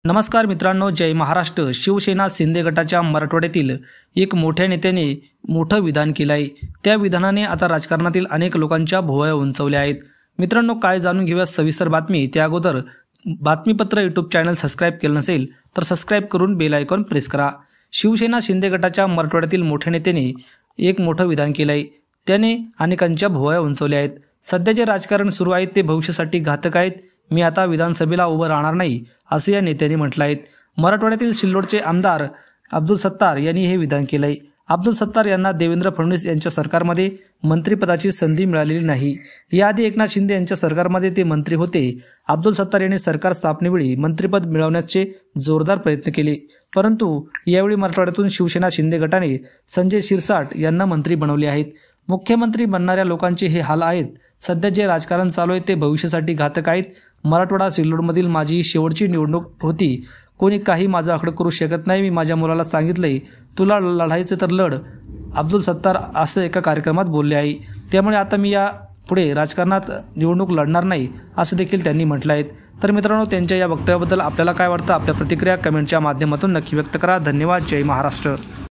नमस्कार मित्रांनो, जय महाराष्ट्र। शिवसेना शिंदे गटाच्या मराठवाड्यातील एक मोठ्या नेत्याने मोठं विधान केलं आहे। त्या विधानाने आता राजकारणातील अनेक लोकांच्या भुवया उंचावल्या आहेत। मित्रांनो, काय जाणून घेऊया सविस्तर बातमी। त्या अगोदर बातमीपत्र यूट्यूब चॅनल सबस्क्राईब केलं नसेल तर सबस्क्राईब करून बेल आयकॉन प्रेस करा। शिवसेना शिंदे गटाच्या मराठवाड्यातील मोठ्या नेत्याने एक मोठं विधान केलं आहे। त्याने अनेकांच्या भुवया उंचावल्या आहेत। सध्या जे राजकारण सुरू आहे ते भविष्यासाठी घातक आहेत। मी आता विधानसभेला उभं राहणार नाही असं या नेत्याने म्हटलं आहे। मराठवाड्यातील सिल्लोडचे आमदार अब्दुल सत्तार यांनी हे विधान केलं आहे। अब्दुल सत्तार यांना देवेंद्र फडणवीस यांच्या सरकारमध्ये मंत्रिपदाची संधी मिळालेली नाही। याआधी एकनाथ शिंदे यांच्या सरकारमध्ये ते मंत्री होते। अब्दुल सत्तार यांनी सरकार स्थापनेवेळी मंत्रिपद मिळवण्याचे जोरदार प्रयत्न केले, परंतु यावेळी मराठवाड्यातून शिवसेना शिंदे गटाने संजय शिरसाट यांना मंत्री बनवले आहेत। मुख्यमंत्री बनणाऱ्या लोकांचे हे हाल आहेत। सध्या जे राजकारण चालू आहे ते भविष्यासाठी घातक आहेत। मराठवाडा सिल्लोडमधील माझी ही शेवटची निवडणूक होती। कोणी काही माझं आकडं करू शकत नाही। मी माझ्या मुलाला सांगितलंय, तुला लढायचं तर लढ, अब्दुल सत्तार असं एका कार्यक्रमात बोलले आहे। त्यामुळे आता मी या पुढे राजकारणात निवडणूक लढणार नाही असं देखील त्यांनी म्हटलं आहे। तर मित्रांनो, त्यांच्या या वक्तव्याबद्दल आपल्याला काय वाटतं? आपल्या प्रतिक्रिया कमेंटच्या माध्यमातून नक्की व्यक्त करा। धन्यवाद। जय महाराष्ट्र।